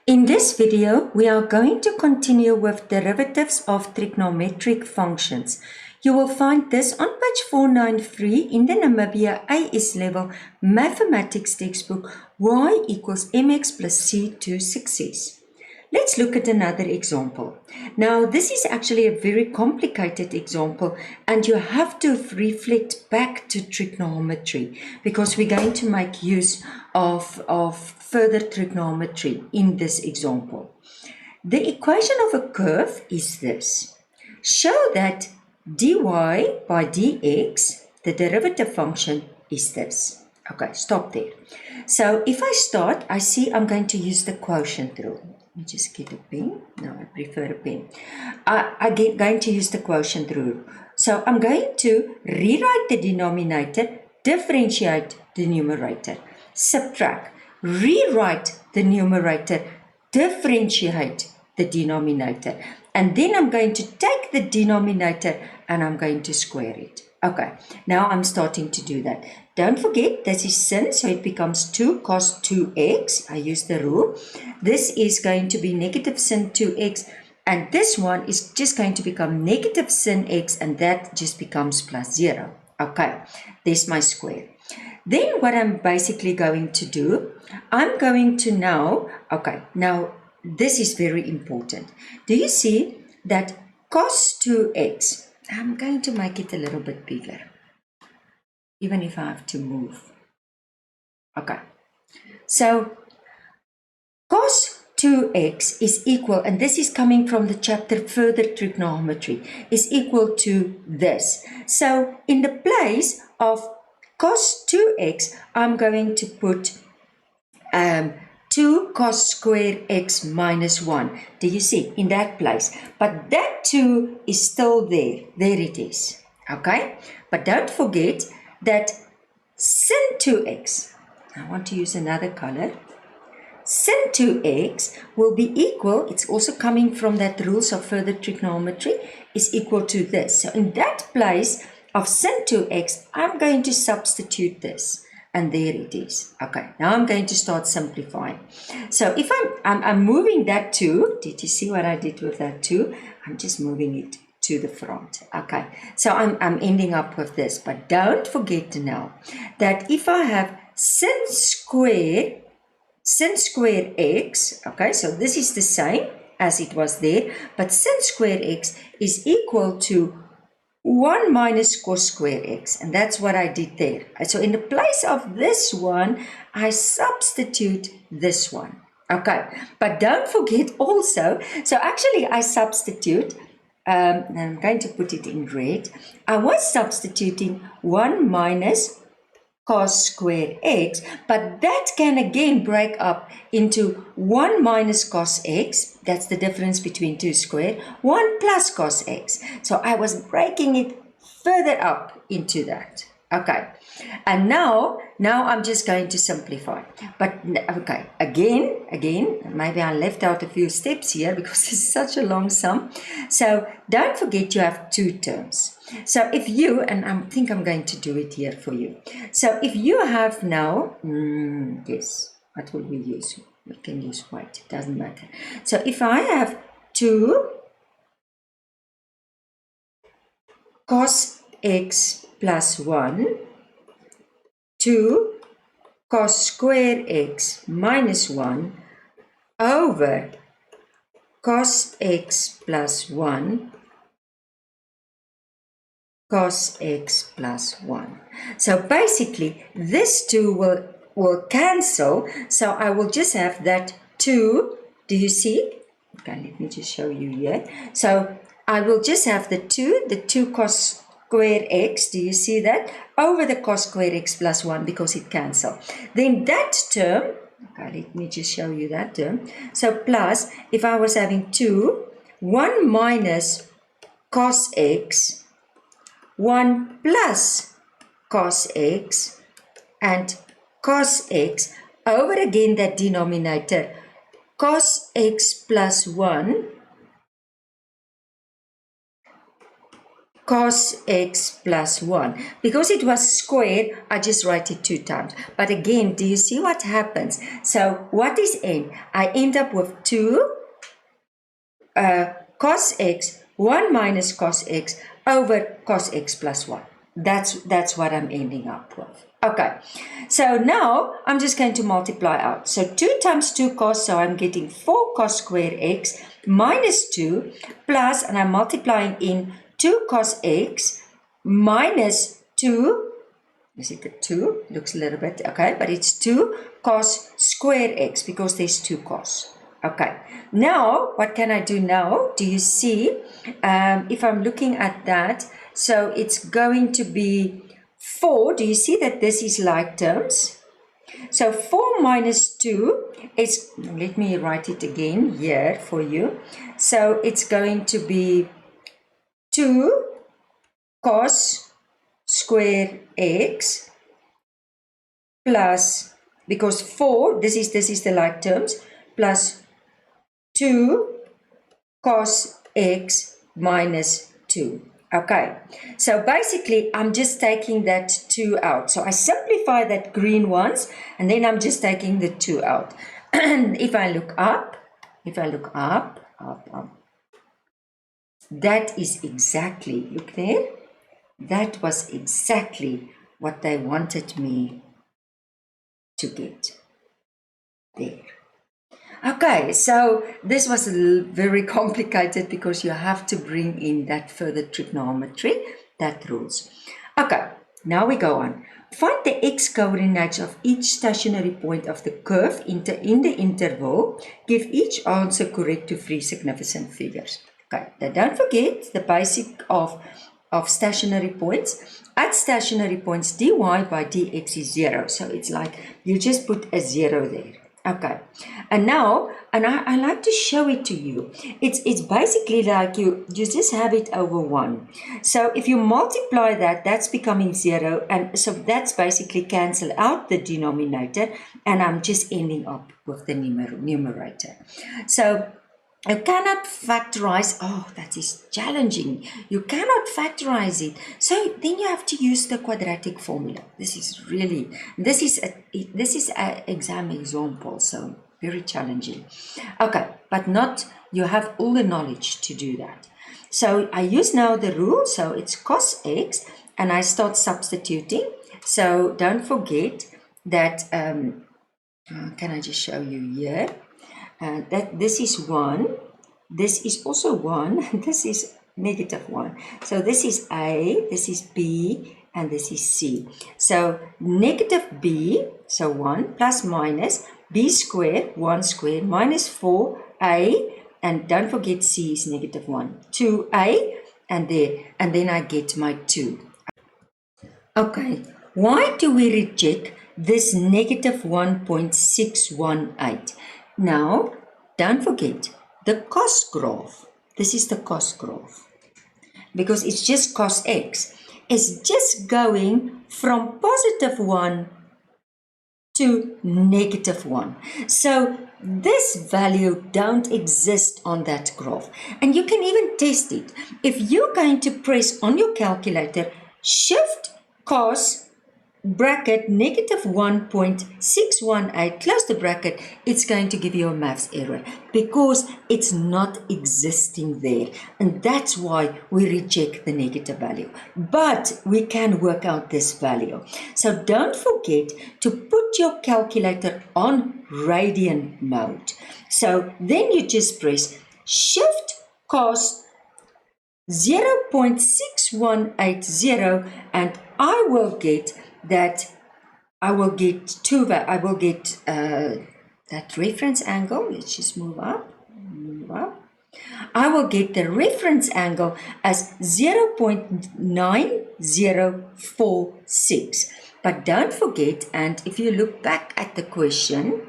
In this video, we are going to continue with derivatives of trigonometric functions. You will find this on page 493 in the Namibian AS-Level Mathematics textbook, y equals mx plus c to success. Let's look at another example. Now, this is actually a very complicated example, and you have to reflect back to trigonometry because we're going to make use of further trigonometry in this example. The equation of a curve is this. Show that dy by dx, the derivative function, is this. Okay, stop there. So if I start, I see I'm going to use the quotient rule. Let me just get a pen. No, I prefer a pen. I'm going to use the quotient rule. So I'm going to rewrite the denominator, differentiate the numerator, subtract, rewrite the numerator, differentiate the denominator. And then I'm going to take the denominator and I'm going to square it. Okay, now I'm starting to do that. Don't forget, this is sin, so it becomes 2 cos 2x. I use the rule. This is going to be negative sin 2x, and this one is just going to become negative sin x, and that just becomes plus 0. Okay, there's my square. Then what I'm basically going to do, I'm going to now, this is very important. Do you see that cos 2x, I'm going to make it a little bit bigger, even if I have to move. Okay, so cos 2x is equal, and this is coming from the chapter Further Trigonometry, is equal to this. So in the place of cos 2x, I'm going to put 2 cos square x minus 1. Do you see? In that place. But that 2 is still there. There it is. Okay? But don't forget that sin 2x, I want to use another color, sin 2x will be equal, it's also coming from that rules of further trigonometry, is equal to this. So in that place of sin 2x, I'm going to substitute this. And there it is. Okay, now I'm going to start simplifying. So if I'm moving that 2, did you see what I did with that 2? I'm just moving it to the front. Okay, so I'm ending up with this. But don't forget now that if I have sin square x, okay, so this is the same as it was there, but sin square x is equal to 1 minus cos square x, and that's what I did there. So in the place of this one, I substitute this one. Okay, but don't forget also, so actually I substitute, and I'm going to put it in red, I was substituting 1 minus cos square x, but that can again break up into 1 minus cos x, that's the difference between 2 squared, 1 plus cos x. So I was breaking it further up into that. Okay, and now I'm just going to simplify. But okay, again, maybe I left out a few steps here because it's such a long sum. So don't forget you have 2 terms. So if you, and I think I'm going to do it here for you. So if you have now, yes, what will we use? We can use white, it doesn't matter. So if I have 2 cos x plus 1, 2 cos square x minus 1 over cos x plus 1 cos x plus 1. So basically this 2 will cancel, so I will just have that 2, do you see? Okay, let me just show you here. So I will just have the 2 cos square x, do you see that? Over the cos square x plus 1 because it cancels. Then that term, okay, let me just show you that term. So plus, if I was having 2, 1 minus cos x, 1 plus cos x, and cos x over again that denominator, cos x plus 1, cos x plus 1. Because it was squared, I just write it 2 times. But again, do you see what happens? So what is n? I end up with 2 cos x, 1 minus cos x over cos x plus 1. That's what I'm ending up with. Okay, so now I'm just going to multiply out. So 2 times 2 cos, so I'm getting 4 cos squared x minus 2 plus, and I'm multiplying in 2 cos x minus 2, is it the 2? Looks a little bit, okay, but it's 2 cos squared x because there's 2 cos. Okay, now what can I do now? Do you see, if I'm looking at that, so it's going to be 4. Do you see that this is like terms? So 4 minus 2 is, let me write it again here for you. So it's going to be 2 cos square x plus, because 4, this is the like terms, plus 2 cos x minus 2. Okay, so basically I'm just taking that 2 out. So I simplify that green ones, and then I'm just taking the 2 out. And if I look up, up, that is exactly, look there, that was exactly what they wanted me to get there. Okay, so this was very complicated because you have to bring in that further trigonometry, that rules. Okay, now we go on. Find the x coordinates of each stationary point of the curve in the interval. Give each answer correct to 3 significant figures. Okay, now don't forget the basic of stationary points. At stationary points, dy by dx is 0. So it's like you just put a 0 there. Okay, and now, and I like to show it to you. It's basically like you just have it over 1. So if you multiply that, that's becoming 0, and so that's basically cancel out the denominator, and I'm just ending up with the numerator. So you cannot factorize, that is challenging. You cannot factorize it. So then you have to use the quadratic formula. This is an exam example, so very challenging. Okay, but not, you have all the knowledge to do that. So I use now the rule, so it's cos x, and I start substituting. So don't forget that, can I just show you here? That this is 1, this is also 1, this is negative 1. So this is A, this is B, and this is C. So negative B, so 1 plus minus B squared, 1 squared, minus 4A, and don't forget C is negative 1, 2A, and then I get my 2. Okay, why do we reject this negative 1.618? Now, don't forget, the cos graph, this is the cos graph, because it's just cos x, is just going from positive 1 to negative 1. So this value don't exist on that graph. And you can even test it. If you're going to press on your calculator, shift cos bracket negative 1.618, close the bracket, it's going to give you a maths error because it's not existing there. And that's why we reject the negative value. But we can work out this value. So don't forget to put your calculator on radian mode. So then you just press shift cos 0.6180, and I will get that. I will get that reference angle. Let's just move up. I will get the reference angle as 0.9046. But don't forget, and if you look back at the question,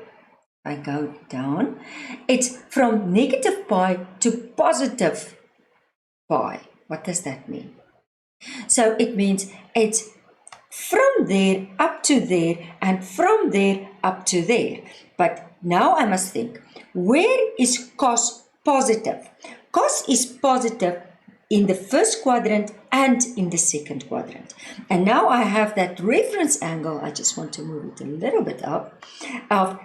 I go down, it's from negative pi to positive pi. What does that mean? So it means it's from there up to there and from there up to there. But now I must think, where is cos positive? Cos is positive in the first quadrant and in the second quadrant. And now I have that reference angle, I just want to move it a little bit up, of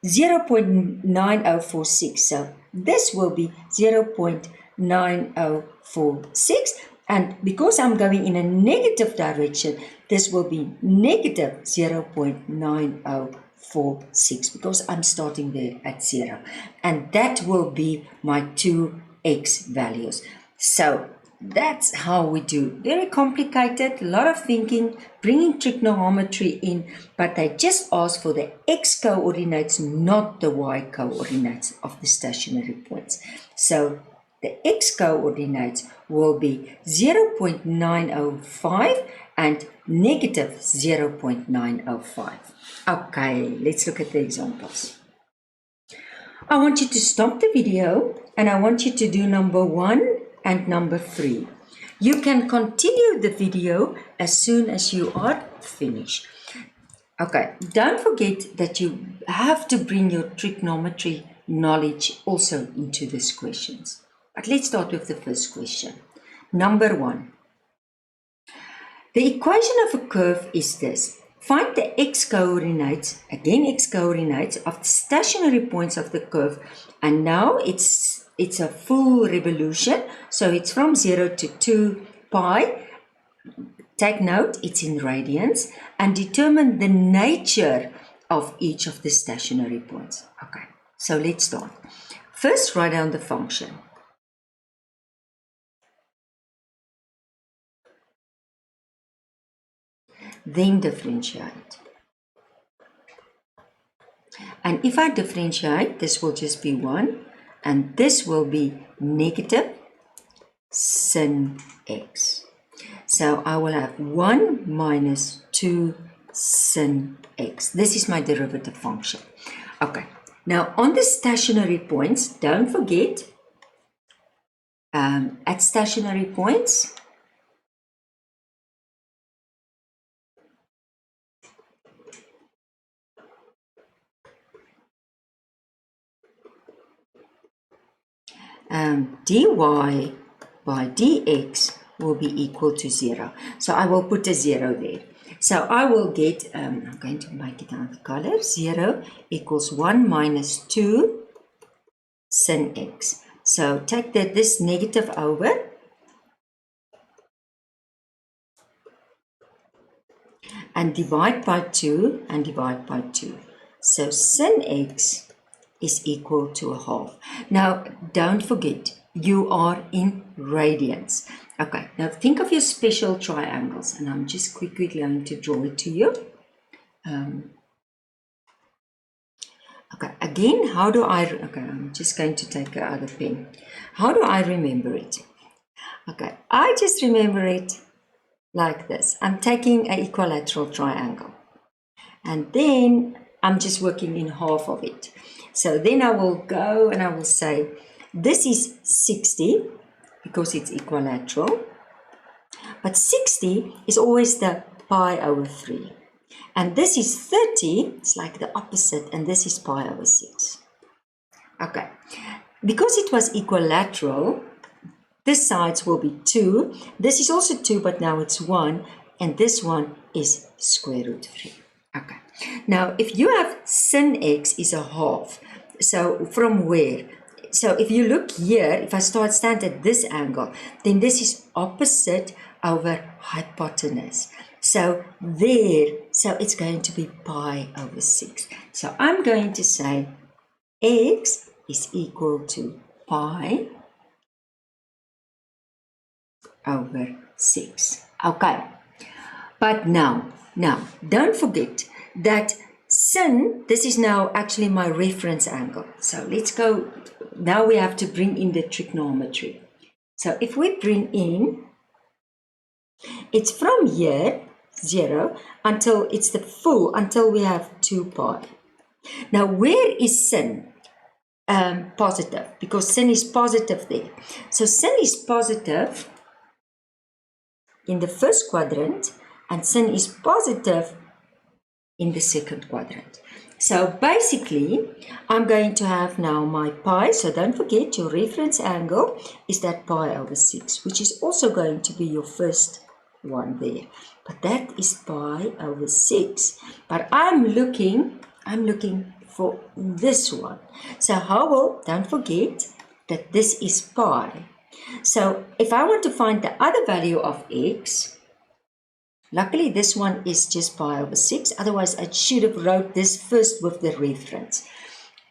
0.9046. So this will be 0.9046. And because I'm going in a negative direction, this will be negative 0.9046 because I'm starting there at 0. And that will be my 2x values. So that's how we do. Very complicated, a lot of thinking, bringing trigonometry in, but they just ask for the x coordinates, not the y coordinates of the stationary points. So the x coordinates will be 0.905 and negative 0.905. Okay, let's look at the examples. I want you to stop the video and I want you to do number 1 and number 3. You can continue the video as soon as you are finished. Okay, don't forget that you have to bring your trigonometry knowledge also into these questions. But let's start with the first question. Number 1. The equation of a curve is this. Find the x coordinates, again x coordinates, of the stationary points of the curve. And now it's a full revolution. So it's from 0 to 2 pi. Take note, it's in radians. And determine the nature of each of the stationary points. Okay, so let's start. First, write down the function. Then differentiate. And if I differentiate, this will just be 1, and this will be negative sin x. So I will have 1 minus 2 sin x. This is my derivative function. Okay, now on the stationary points, don't forget, at stationary points, dy by dx will be equal to 0. So I will put a 0 there. So I will get, I'm going to make it another color, 0 equals 1 minus 2 sin x. So take this negative over. And divide by 2 and divide by 2. So sin x is equal to a half. Now, don't forget, you are in radians. Okay, now think of your special triangles, and I'm just quickly going to draw it to you. Okay, again, how do I, okay, I'm just going to take another pen. How do I remember it? Okay, I just remember it like this. I'm taking an equilateral triangle, and then I'm just working in half of it. So then I will go and I will say, this is 60 because it's equilateral, but 60 is always the pi over 3. And this is 30, it's like the opposite, and this is pi over 6. Okay, because it was equilateral, this sides will be 2. This is also 2, but now it's 1, and this one is square root 3. Okay, now if you have sin x is a half, so from where? So if you look here, if I stand at this angle, then this is opposite over hypotenuse. So there, so it's going to be pi over 6. So I'm going to say x is equal to pi over 6. Okay, but now don't forget that sin, this is now actually my reference angle. So let's go, now we have to bring in the trigonometry. So if we bring in, it's from here, 0, until it's the full, until we have 2 pi. Now where is sin? Positive, because sin is positive there. So sin is positive in the first quadrant, and sin is positive in the second quadrant. So basically, I'm going to have now my pi. So don't forget your reference angle is that pi over 6, which is also going to be your first one there. But that is pi over 6. But I'm looking for this one. So don't forget that this is pi. So if I want to find the other value of x, luckily this one is just pi over 6. Otherwise, I should have wrote this first with the reference.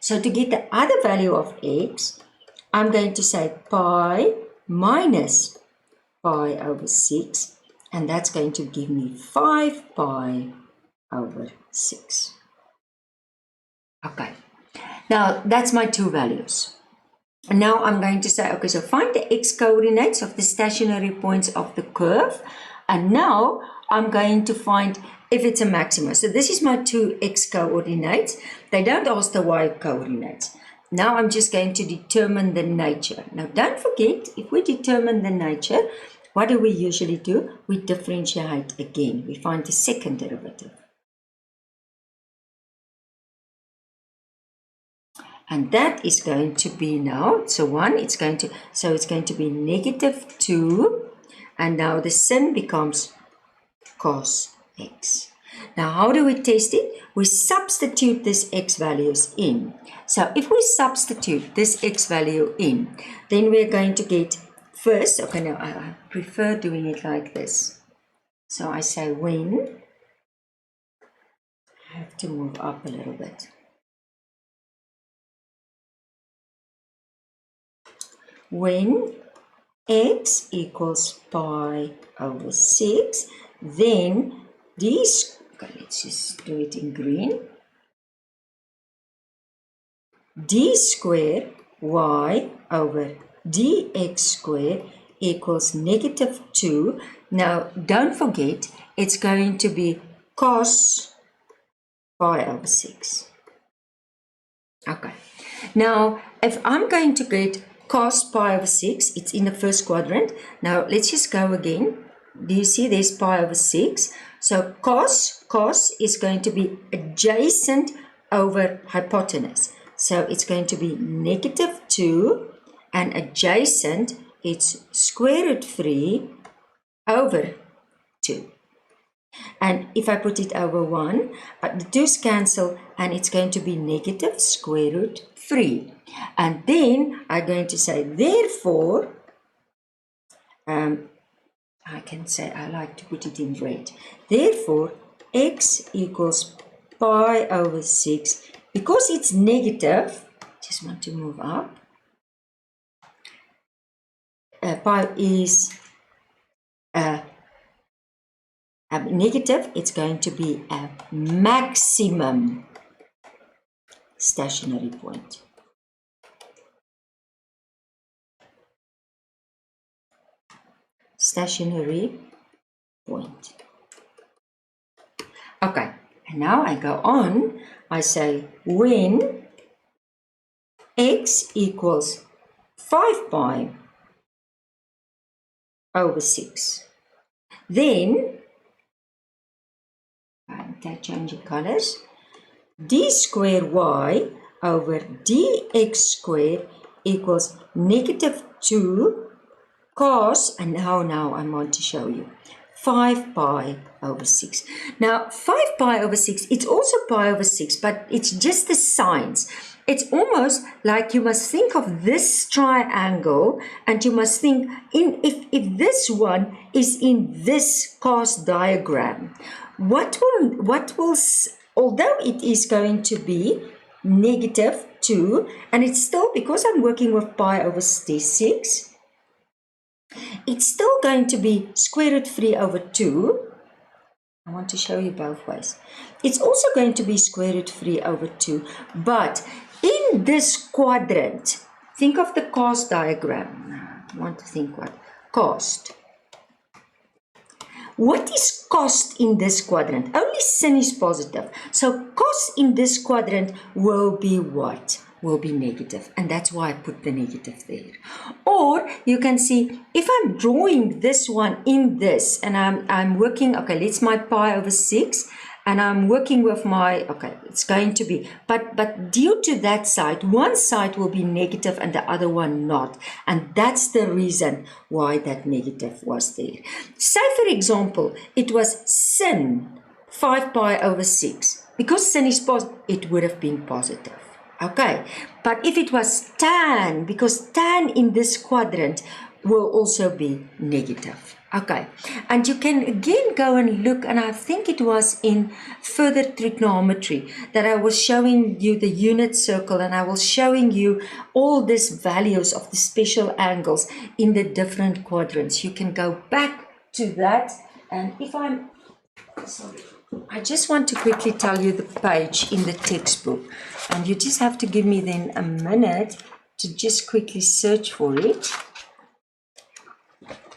So to get the other value of x, I'm going to say pi minus pi over 6. And that's going to give me 5 pi over 6. Okay. Now, that's my two values. And now I'm going to say, okay, so find the x coordinates of the stationary points of the curve. And now I'm going to find if it's a maximum. So this is my two x coordinates. They don't ask the y coordinates. Now I'm just going to determine the nature. Now don't forget, if we determine the nature, what do we usually do? We differentiate again. We find the second derivative. And that is going to be now, so it's going to be negative 2. And now the sin becomes cos x. Now, how do we test it? We substitute this x values in. So if we substitute this x value in, then we're going to get first, okay, now I prefer doing it like this. So I say when, I have to move up a little bit. When x equals pi over 6, then these, okay, let's just do it in green, d squared y over dx squared equals negative 2. Now, don't forget, it's going to be cos pi over 6. Okay. Now, if I'm going to get cos pi over 6, it's in the first quadrant. Now, let's just go again. Do you see there's pi over 6? So, cos is going to be adjacent over hypotenuse. So, it's going to be negative 2, and adjacent, it's square root 3 over 2. And if I put it over 1, the 2's cancel, and it's going to be negative square root 3. And then I'm going to say, therefore, I can say, I like to put it in red. Therefore, x equals pi over 6. Because it's negative, just want to move up. Pi is negative, it's going to be a maximum stationary point. Stationary point. Okay, and now I go on, I say when x equals 5 pi over 6, then I change the colors. D squared y over dx squared equals negative 2 cos, and now I want to show you, 5 pi over 6. Now, 5 pi over 6, it's also pi over 6, but it's just the signs. It's almost like you must think of this triangle, and you must think, if this one is in this cos diagram, what will, although it is going to be negative 2, and it's still, because I'm working with pi over 6, it's still going to be square root 3 over 2. I want to show you both ways. It's also going to be square root 3 over 2, but in this quadrant, think of the cos diagram. I want to think what? Cost. What is cost in this quadrant? Only sin is positive. So cost in this quadrant will be what? Will be negative. And that's why I put the negative there. Or you can see, if I'm drawing this one in this, and I'm working, okay, let's my pi over 6, and I'm working with my, okay, it's going to be, but due to that side, one side will be negative and the other one not. And that's the reason why that negative was there. Say, for example, it was sin 5 pi over 6. Because sin is positive, it would have been positive. Okay, but if it was tan, because tan in this quadrant will also be negative. Okay, and you can again go and look, and I think it was in further trigonometry that I was showing you the unit circle, and I was showing you all these values of the special angles in the different quadrants. You can go back to that, and if I'm sorry, I just want to quickly tell you the page in the textbook, and you just have to give me then a minute to just quickly search for it,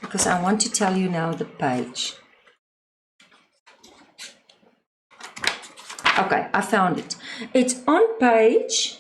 because I want to tell you now the page. Okay, I found it. It's on page,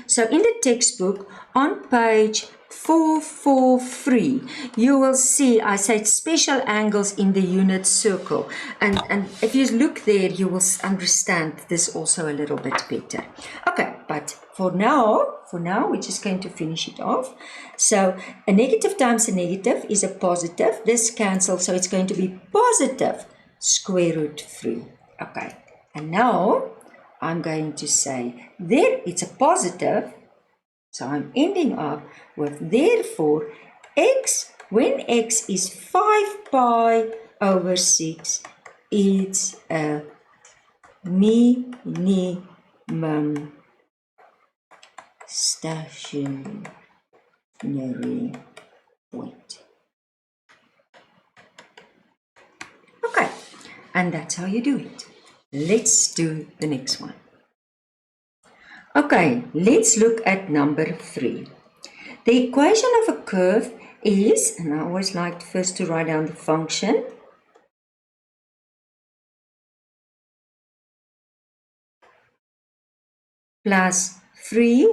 so in the textbook, on page 443, you will see, I said special angles in the unit circle. And if you look there, you will understand this also a little bit better. Okay, but for now, we're just going to finish it off. So a negative times a negative is a positive. This cancels, so it's going to be positive square root 3. Okay, and now I'm going to say there it's a positive. So I'm ending up with, therefore, x, when x is 5 pi over 6, it's a minimum stationary point. Okay, and that's how you do it. Let's do the next one. Okay, let's look at number 3. The equation of a curve is, and I always like first to write down the function, plus 3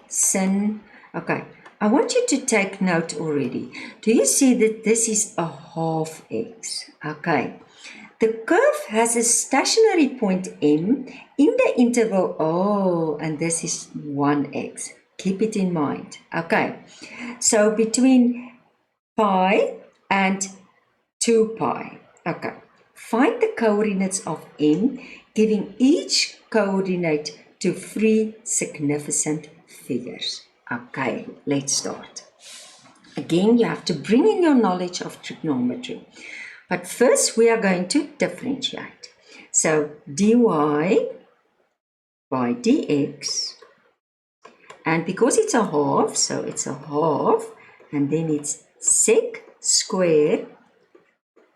sin. Okay, I want you to take note already. Do you see that this is a half x? Okay. The curve has a stationary point M in the interval, and this is 1x. Keep it in mind. Okay, so between pi and 2 pi. Okay, find the coordinates of M, giving each coordinate to 3 significant figures. Okay, let's start. Again, you have to bring in your knowledge of trigonometry. But first, we are going to differentiate. So, dy by dx, and because it's a half, so it's a half, and then it's sec square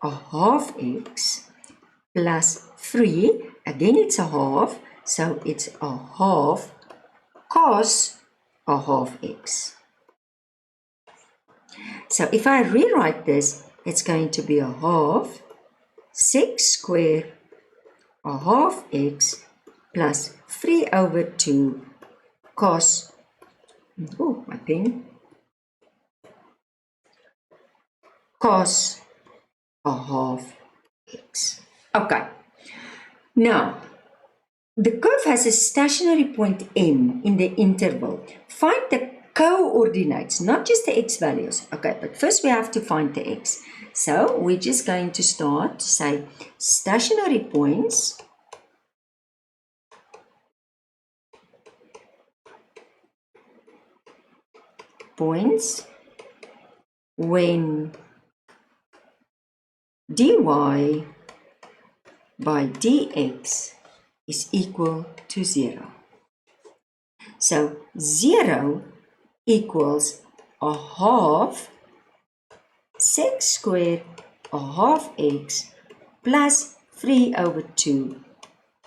a half x plus 3, again it's a half, so it's a half cos a half x. So, if I rewrite this, it's going to be a half sec square a half x plus 3 over 2 cos, my pen, cos a half x. Okay, now the curve has a stationary point M in the interval. Find the coordinates, not just the x values. Okay, but first we have to find the x. So we're just going to start to say stationary points when dy by dx is equal to 0. So 0 equals a half sec square a half x plus 3 over 2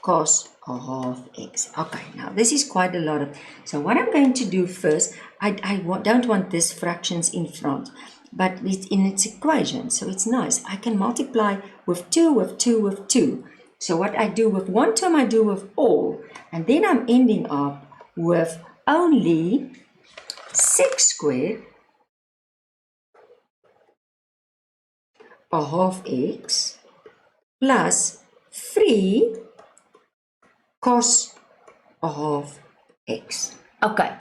cos a half x. Okay, now this is quite a lot of, so what I'm going to do first, I don't want these fractions in front, but it's in its equation, so it's nice. I can multiply with 2, with 2, with 2. So what I do with one term, I do with all, and then I'm ending up with only sec square a half x plus 3 cos of x. Okay,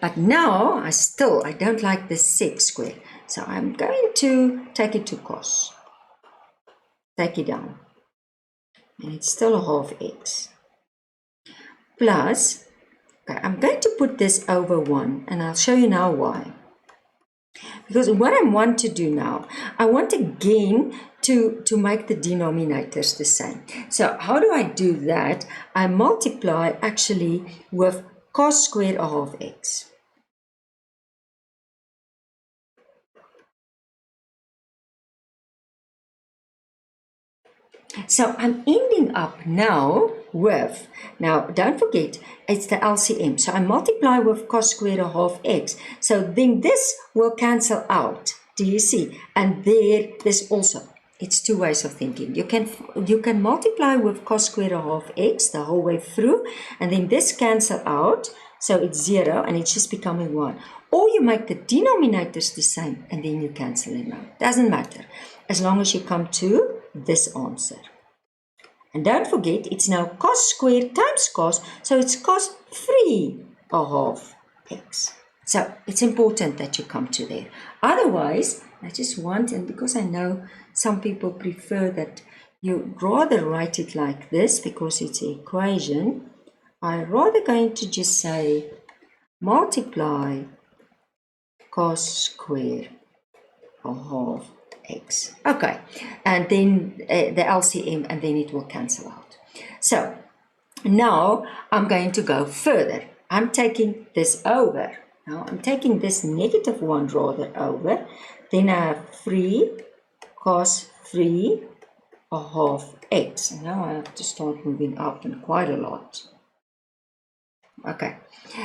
but now I don't like the sec square. So I'm going to take it to cos. Take it down. And it's still a half x. Plus, okay, I'm going to put this over 1, and I'll show you now why. Because what I want to do now, I want again to make the denominators the same. So how do I do that? I multiply actually with cos squared of half x. So I'm ending up now with, now don't forget, it's the LCM. So I multiply with cos squared of half x. So then this will cancel out. Do you see? And there's also, it's two ways of thinking. You can multiply with cos squared of half x the whole way through, and then this cancel out. So it's 0 and it's just becoming 1. Or you make the denominators the same and then you cancel them out. Doesn't matter. As long as you come to this answer. And don't forget, it's now cos squared times cos, so it's cos 3 of half x. So it's important that you come to there. Otherwise, I just want, and because I know some people prefer that you rather write it like this because it's an equation, I'm rather going to just say multiply cos squared of half x. Okay, and then the LCM, and then it will cancel out. So now I'm going to go further. I'm taking this over. Now I'm taking this negative 1 rather over. Then I have 3 cos 3 of half x. And now I have to start moving up and quite a lot. Okay,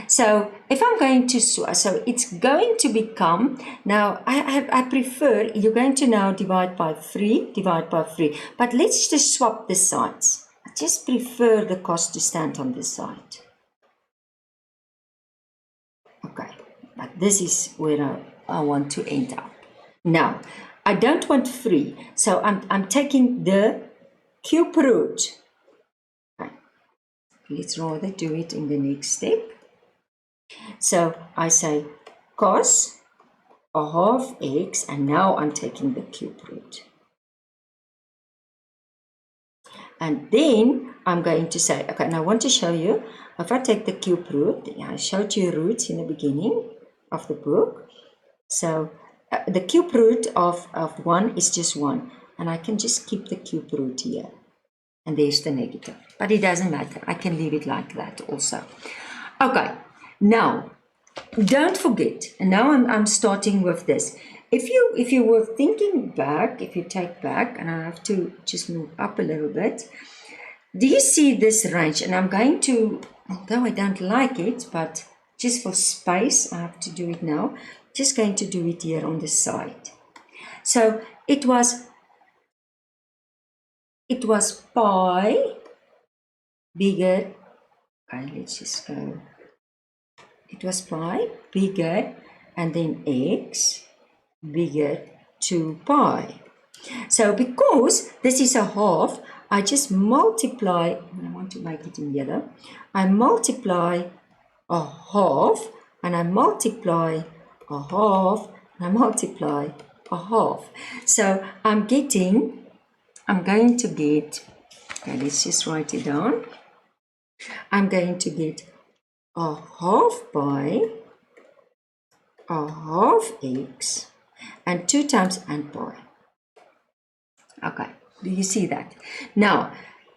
so if I'm going to, so it's going to become, now I prefer, you're going to now divide by 3, but let's just swap the sides. I just prefer the cos to stand on this side. Okay, but this is where I want to end up. Now, I don't want 3, so I'm taking the cube root. Let's rather do it in the next step. So I say cos of half x, and now I'm taking the cube root. And then I'm going to say, okay, and I want to show you, if I take the cube root, I showed you roots in the beginning of the book. So the cube root of 1 is just 1, and I can just keep the cube root here. And there's the negative, but it doesn't matter. I can leave it like that also. Okay, now don't forget. And now I'm starting with this. If you were thinking back, if you take back, and I have to just move up a little bit. Do you see this range? And I'm going to, although I don't like it, but just for space, I have to do it now. Just going to do it here on the side. So it was pi bigger, okay, let's just go, it was pi bigger and then x bigger to pi. So because this is a half, I just multiply, I want to make it in yellow, I multiply a half, and I multiply a half, and I multiply a half. So I'm going to get, okay, let's just write it down. I'm going to get a half pi, a half x, and 2 times and pi. Okay, do you see that? Now,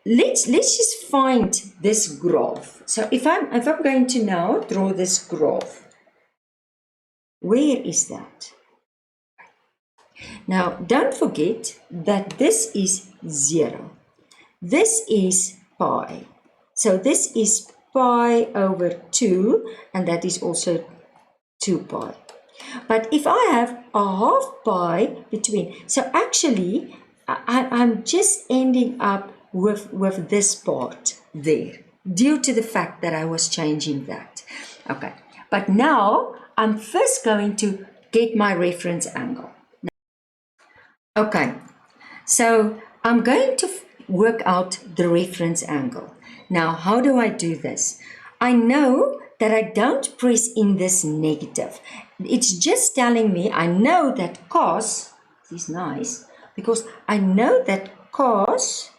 let's just find this graph. So if I'm going to now draw this graph, where is that? Now, don't forget that this is 0. This is pi. So this is pi over 2, and that is also 2 pi. But if I have a half pi between, so actually I'm just ending up with this part there, due to the fact that I was changing that. Okay, but now I'm first going to get my reference angle. Okay, so I'm going to work out the reference angle. Now, how do I do this? I know that I don't press in this negative. It's just telling me I know that cos, this is nice, because I know that cos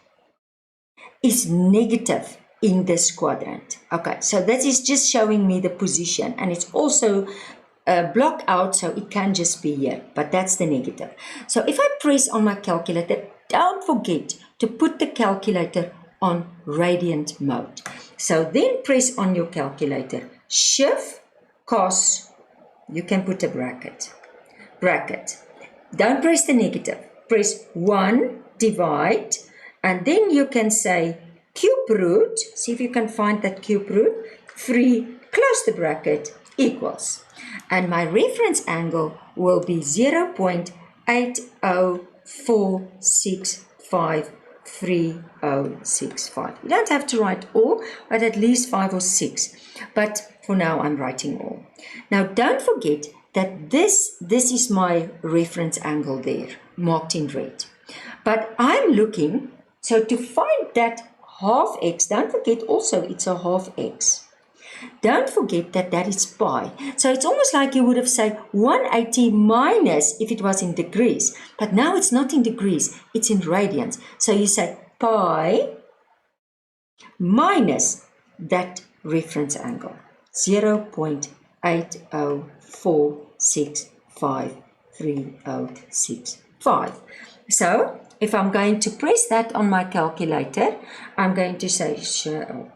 is negative in this quadrant. Okay, so that is just showing me the position, and it's also blocked out, so it can just be here, but that's the negative. So if I press on my calculator, don't forget to put the calculator on radian mode. So then press on your calculator, shift cos, you can put a bracket. Don't press the negative, press 1, divide, and then you can say cube root, see if you can find that cube root, 3, close the bracket, equals. And my reference angle will be 0.804653065. You don't have to write all, but at least 5 or 6. But for now, I'm writing all. Now, don't forget that this is my reference angle there, marked in red. But I'm looking, so to find that half x, don't forget also it's a half x. Don't forget that that is pi. So it's almost like you would have said 180 minus if it was in degrees. But now it's not in degrees, it's in radians. So you say pi minus that reference angle, 0.804653065. So if I'm going to press that on my calculator, I'm going to say,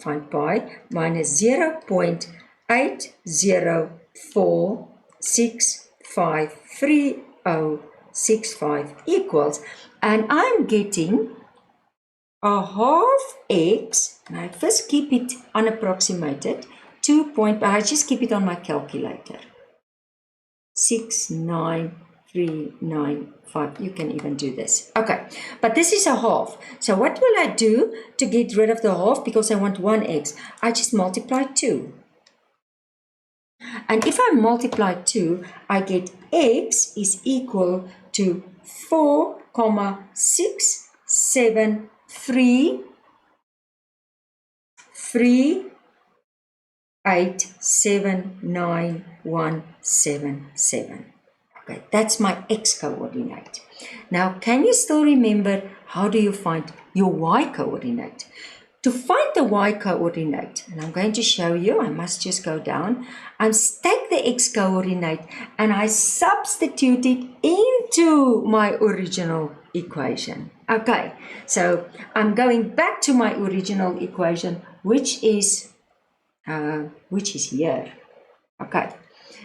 find pi minus 0.804653065 equals, and I'm getting a half x, and I first keep it unapproximated, but I just keep it on my calculator, 69395. You can even do this. Okay, but this is a half. So what will I do to get rid of the half? Because I want 1x. I just multiply 2. And if I multiply 2, I get x is equal to 4,673,3,879,177. Okay, that's my x coordinate. Now, can you still remember how do you find your y coordinate? To find the y coordinate, and I'm going to show you, I must just go down, I take the x coordinate and I substitute it into my original equation. Okay, so I'm going back to my original equation, which is here. Okay,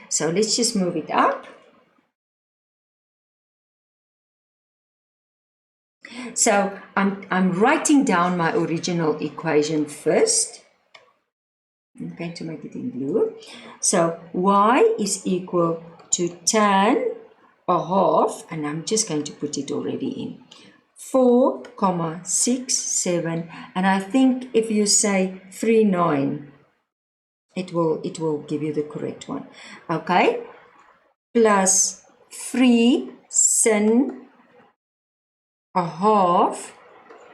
so let's just move it up. So I'm writing down my original equation first. I'm going to make it in blue. So y is equal to tan a half, and I'm just going to put it already in, 4,67, and I think if you say 39, it will give you the correct one. Okay, plus 3 sin a half,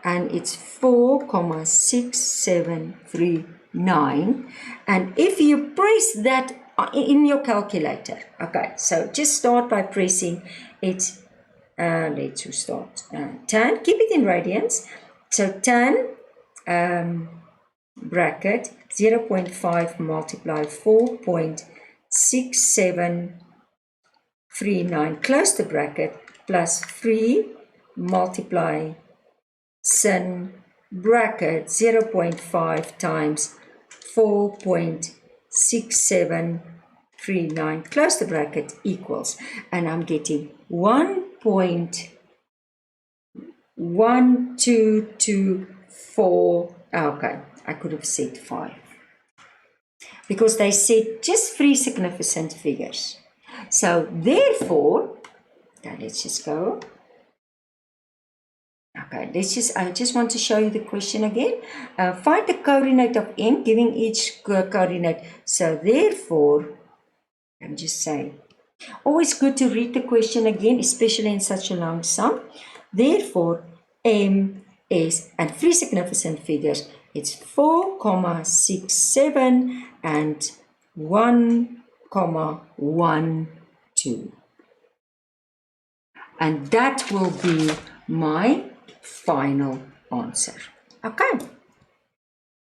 and it's 4,6739, and if you press that in your calculator, okay, so just start by pressing it. Let's start tan, keep it in radians, so tan bracket 0.5 multiply 4.6739, close the bracket, plus 3 multiply sin bracket 0.5 times 4.6739, close the bracket, equals, and I'm getting 1.1224. Okay, I could have said 5 because they said just 3 significant figures. So therefore, okay, let's just go. Okay, I just want to show you the question again. Find the coordinate of m, giving each coordinate. So therefore, I'm just saying, always good to read the question again, especially in such a long sum. Therefore, m is, and three significant figures, it's 4,67 and 1,12. And that will be my final answer. Okay.